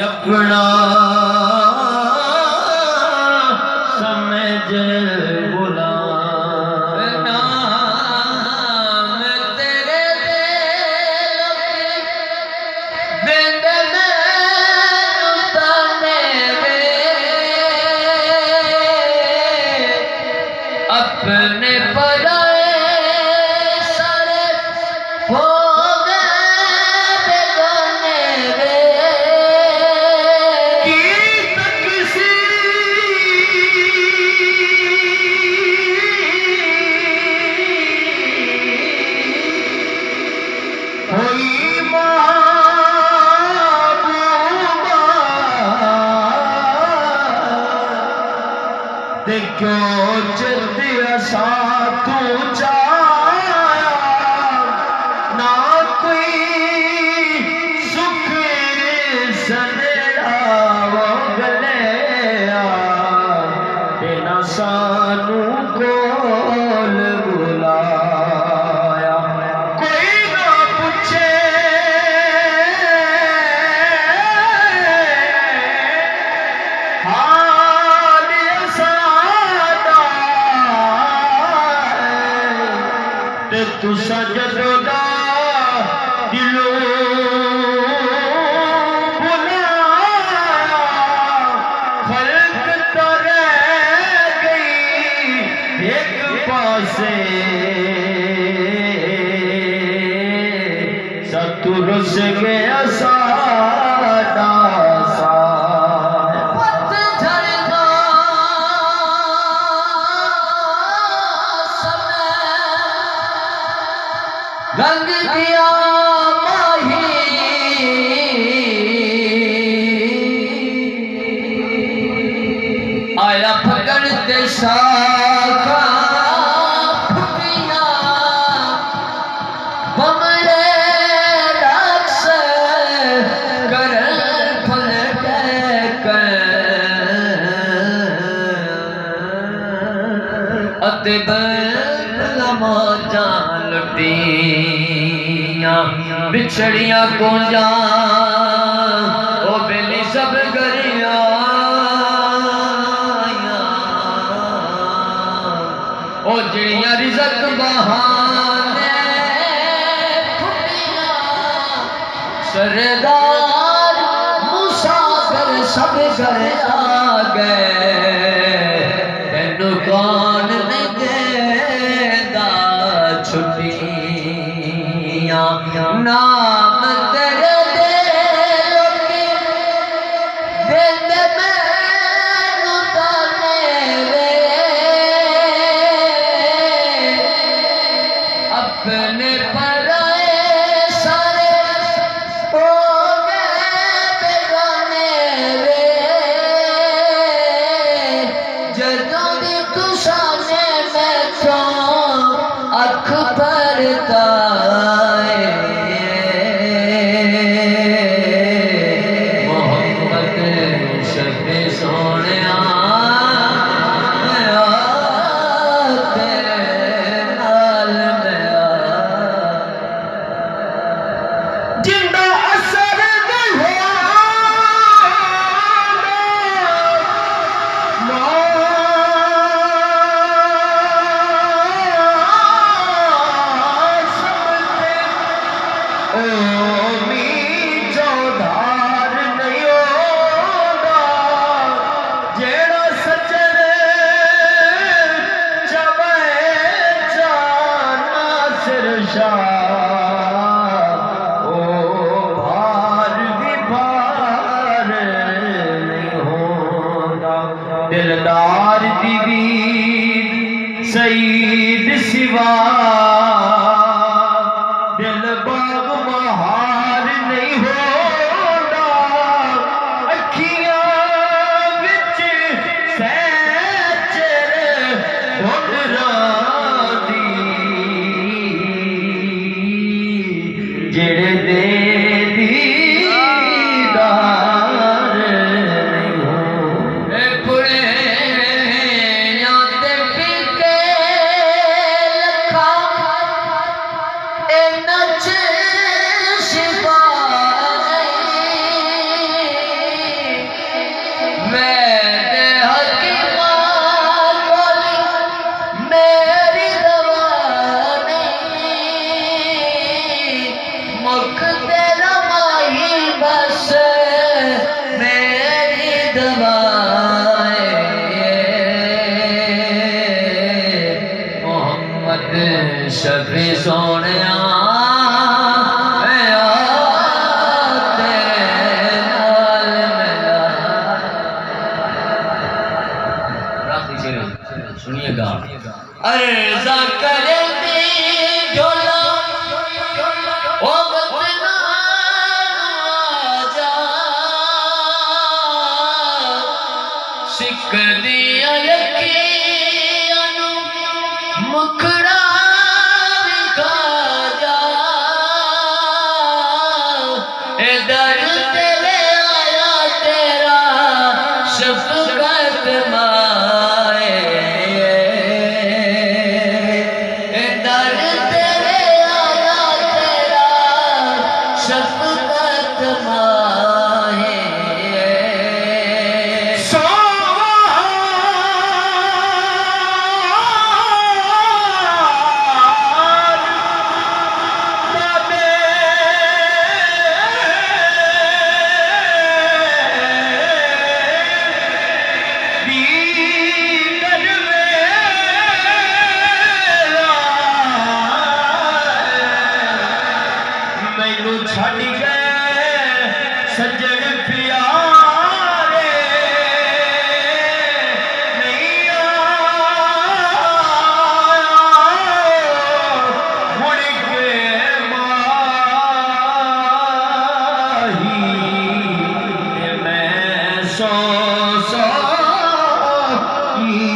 अपना समझ अपने पराए सारे हो गए बेगाने रे की किसी होई महबूबा ते क्यों चलती असा तू चाया ना कोई सुख सनेरा वो गलिया बिना सानू कोल बुलाया कोई ना पूछे हाल सादा ते तुसा जदों दा दिलों बुलाया खल्क तो रह गई एक पासे सतुरस गया सादा रंग दिया माही आया फगन ते शाखा फुटिया बमले राक्ष कर फल कर अते बलमा जान लुटिया बिछड़िया को जा ओ बेली सब गरिया ओ जिड़िया रिजक बहाने सरदार मुसाफिर सब घर आ गए तेनू कौन नहीं देदा छुट्टियां नाम तेरे दे लोकी देंदे मैनू ताने रे अपने पराए सारे हो गए बेगाने रे जदों दी तुसा ने मैथों अख भरता मोहम्मद शफी सोनिया तेरे नाल मैं जिंदा असर नहीं हुआ दिलदार दीदी सईद सिवा दिल बाग बहार नहीं होता अखियां विच सैचर दी जेड़े दे पुणे याद पी के लखा सुनिएगा। अर्जा करे दी झोला ओ वतना आजा सिक दिया